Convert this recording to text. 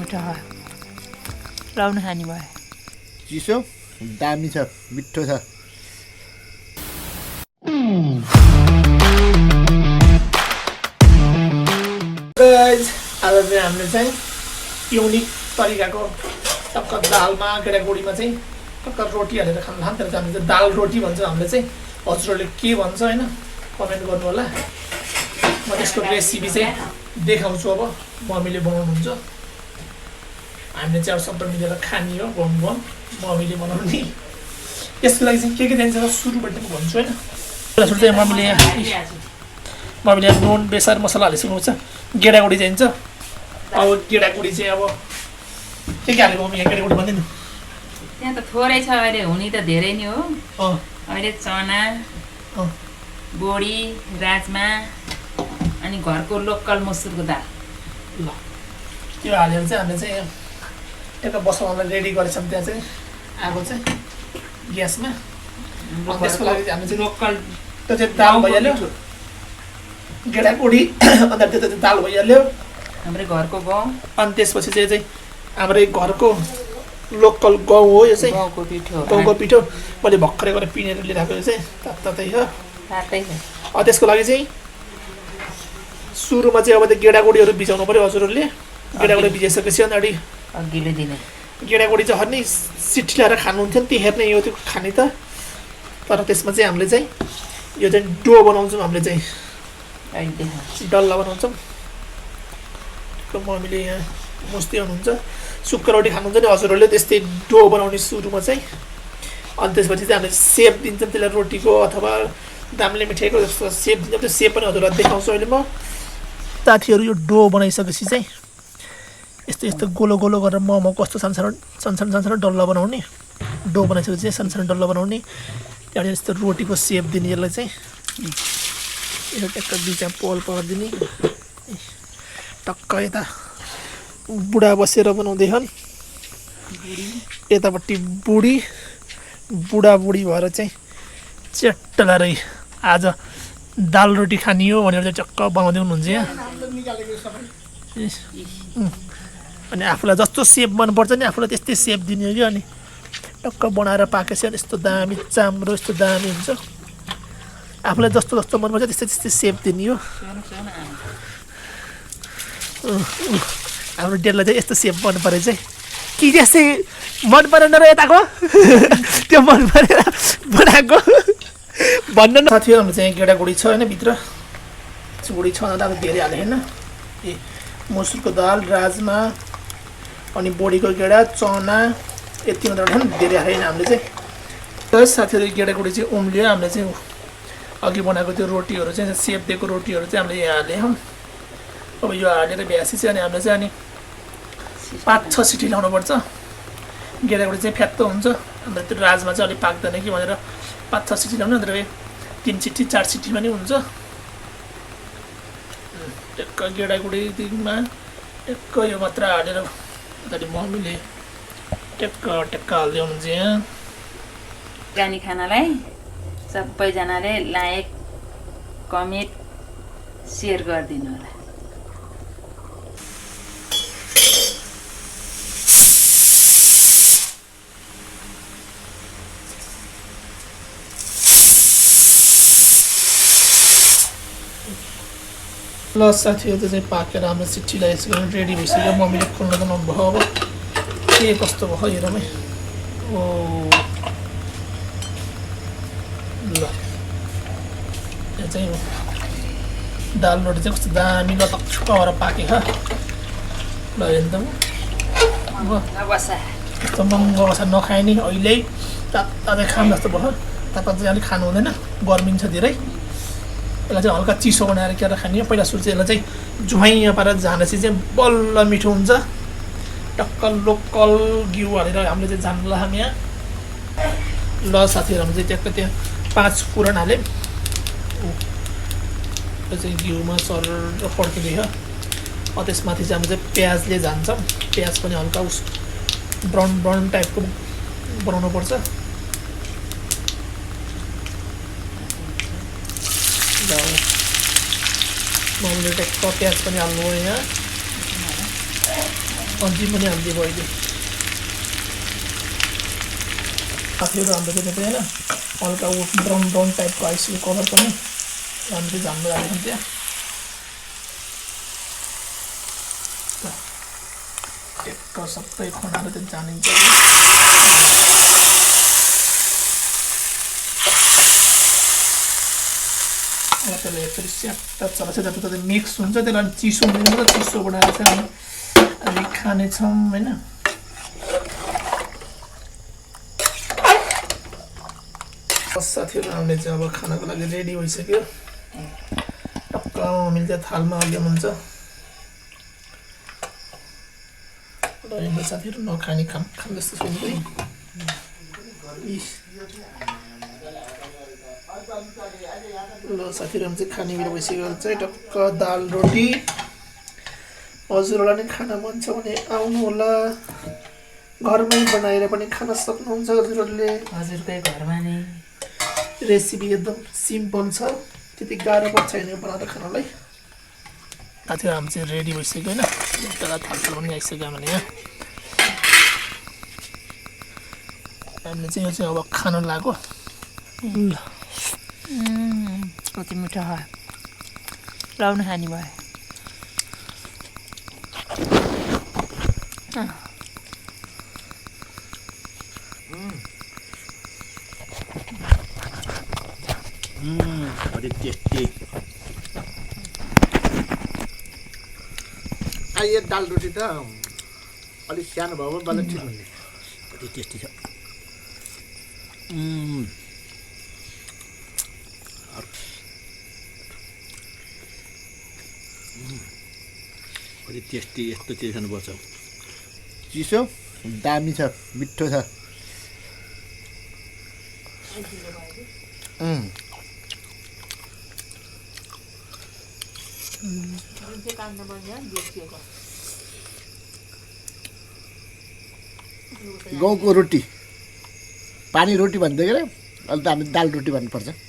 मिठो छ लाउनु खाने भयो चिसो दामी छ मिठो छ गाइस आज चाहिँ हामीले चाहिँ युनिक तरिकाको टक्क दालमा गेडागुडीमा चाहिँ टक्क रोटी हालेर खान थाल्छ तर हामीले चाहिँ दाल रोटी भन्छ हामीले चाहिँ हजुरहरूले के भन्छ हैन कमेन्ट गर्नु होला म त्यसको रेसिपी चाहिँ देखाउँछु अब मम्मीले बनाउनुहुन्छ हामीले चाहिँ अब सबै मिलेर खाने हो गम मम्मीले बनाउने यसको लागि चाहिँ के चाहिन्छ सुरुबाट म भन्छु हैन सुरु चाहिँ मम्मीले नुन बेसार मसला हालिसक्नुहुन्छ गेडागुडी चाहिन्छ अब गेडागुडी चाहिँ अब के हालेको मम्मी यहाँ गेडागुडी भन्दैन त्यहाँ त थोरै छ अहिले हुने त धेरै नै हो अहिले चना बोडी राजमा अनि घरको लोकल मसुरको दाल ल त्यो हालेर चाहिँ हामीले चाहिँ टक्क बसाउनलाई रेडी गरेछौँ त्यहाँ चाहिँ आगो चाहिँ ग्यासमा त्यसको लागि चाहिँ हामीले चाहिँ लोकल त्यो चाहिँ दाल भइहाल्यो गेडागुडी अन्त त्यो चाहिँ दाल भइहाल्यो हाम्रै घरको गहुँ अनि त्यसपछि चाहिँ हाम्रै घरको लोकल गहुँ हो यो चाहिँ गाउँको पिठो गाउँको पिठो मैले भर्खरै गरेर पिनेर लिइराखेको यो चाहिँ तातै छ तातै छ त्यसको लागि चाहिँ सुरुमा चाहिँ अब त्यो गेडागुडीहरू भिजाउनु पऱ्यो हजुरहरूले गेडागुडी भिजाइसकेपछि अनि अघिल्लो दिन गेडागुडी चाहिँ हर्ने सिटी ल्याएर खानुहुन्थ्यो नि त्यो हेर्ने यो त्यो खाने त तर त्यसमा चाहिँ हामीले चाहिँ यो चाहिँ डो बनाउँछौँ हामीले चाहिँ डल्ला बनाउँछौँ मम्मीले यहाँ मुस्दै हुनुहुन्छ सुक्खा रोटी खानुहुन्छ नि हजुरहरूले त्यस्तै डो बनाउने सुरुमा चाहिँ अनि त्यसपछि चाहिँ हामीले सेप दिन्छौँ त्यसलाई रोटीको अथवा दामले मिठाईको जस्तो सेप दिन्छौँ त्यो सेप पनि हजुरलाई देखाउँछु अहिले म साथीहरू यो डो बनाइसकेपछि चाहिँ यस्तो यस्तो गोलो गोलो गरेर मोमो कस्तो सानो डल्ला बनाउने डो बनाइसकेपछि चाहिँ सानो डल्ला बनाउने त्यहाँबाट यस्तो रोटीको सेप दिने यसलाई चाहिँ यो टक्क बिचमा पोल पारिदिने टक्क यता बुढा बसेर बनाउँदैछन् यतापट्टि बुढी भएर चाहिँ चट्टलारै आज दाल रोटी खाने हो भनेर चाहिँ चक्क बनाउँदै हुनुहुन्छ यहाँ अनि आफूलाई जस्तो सेप मनपर्छ नि आफूलाई त्यस्तै सेप दिने हो कि अनि टक्क बनाएर पाकेपछि अनि यस्तो दामी चाम्रो यस्तो दामी हुन्छ आफूलाई जस्तो मनपर्छ त्यस्तै सेप दिने हो हाम्रो डेललाई चाहिँ यस्तो सेप मन परे चाहिँ कि त्यस्तै मन परेन र यताको त्यो मन परेर बनाएको भन्न नथ्यो हाम्रो चाहिँ गेडागुडी छ होइन भित्र गुडी छ अब धेरै हाले होइन ए मसुरको दाल राजमा अनि बोडीको गेडा चना यति मात्र धेरै हालेन हामीले चाहिँ साथीहरू गेडागुडी चाहिँ उम्लियो हामीले चाहिँ अघि बनाएको त्यो रोटीहरू चाहिँ सेप दिएको रोटीहरू चाहिँ हामीले यहाँ हाल्यौँ अब यो हालेर भ्यासी चाहिँ अनि हामीले चाहिँ अनि 5-6 सिटी लाउनुपर्छ गेडागुडी चाहिँ फ्यात्तो हुन्छ अन्त त्यो राजमा चाहिँ अलिक पाक्दैन कि भनेर 5-6 सिटी लाउनु अन्त 3 सिटी 4 सिटीमा नि हुन्छ टक्क गेडागुडीमा टक्क यो मात्र हालेर अगाडि मम्मीले टक्क हाल्दै हुनुहुन्छ यहाँ जाने खानालाई सबैजनाले लाइक कमेन्ट सेयर गरिदिनु होला ल साथीहरू चाहिँ पाकेर हाम्रो सिटी लगाइसक्यो रेडी भइसक्यो मम्मीले खोल्न त नभयो अब के कस्तो भयो हेरौँ है ओ ल यो चाहिँ दाल रोटी चाहिँ कस्तो दामी लटक्क भएर पाके ल हेर्नु त यस्तो महँगो बसा नखाए नि अहिले तातै खाम जस्तो भयो तातो चाहिँ अलिक खानु हुँदैन गर्मी छ धेरै यसलाई चाहिँ हल्का चिसो बनाएर के खाने पहिला सुरु चाहिँ यसलाई चाहिँ जुवाइँ पारेर झानेपछि चाहिँ बल्ल मिठो हुन्छ टक्क लोकल घिउ हालेर हामीले चाहिँ झान्ला हामी यहाँ ल साथीहरू हामी चाहिँ ट्याक्क त्यहाँ 5 पुरान हाल्यौँ त्यो चाहिँ घिउमा सर पड्किँदैछ त्यसमाथि चाहिँ हामी चाहिँ प्याजले झान्छौँ प्याज पनि हल्का उस ब्राउन टाइपको बनाउनुपर्छ मम्मीले टक्क प्याज पनि हाल्नु हो यहाँ अन्तिम पनि हालिदिएको अहिले साथीहरू हाम्रो चाहिँ होइन हल्का ब्राउन ब्राउन टाइपको आइसक्यो कलर पनि हामीले झाम्नु राखेको त्यहाँ ट्याक्क सबै खनाहरू चाहिँ जानिन्छ त्यसलाई यसरी स्याट्ट चलाउँछ जति मिक्स हुन्छ त्यसलाई चिसो हुँदैन र चिसो बनाएर चाहिँ हामी खानेछौँ होइन साथीहरू हामीले चाहिँ अब खानाको लागि रेडी भइसक्यो टक्क हामीले चाहिँ थालमा हाल्यो हुन्छ र साथीहरू नखाने खाम जस्तो छैन है ल साथीहरू हामी चाहिँ खाने बेला भइसक्यो चाहिँ टक्क दाल रोटी हजुरहरूलाई नि खाना मन छ भने आउनु होला घरमै बनाएर पनि खान सक्नुहुन्छ हजुरहरूले हजुरकै घरमा नै रेसिपी एकदम सिम्पल छ त्यति गाह्रो पनि छैन बनाएर खानलाई साथीहरू हामी चाहिँ रेडी भइसक्यो होइन तर थालसाल पनि आइसक्यो हामीले यहाँ हामीले चाहिँ यो चाहिँ अब खान लाग्यो ल कति मिठो है लाउनु खाने भयो very tasty यो दाल रोटी त अलिक सानो भयो बल्ल ठिक हुने कति टेस्टी छ कति टेस्टी यस्तो चिज खानुपर्छ चिसो दामी छ मिठो छ गाउँको रोटी पानी रोटी भन्दै के अहिले त हामी दाल रोटी भन्नुपर्छ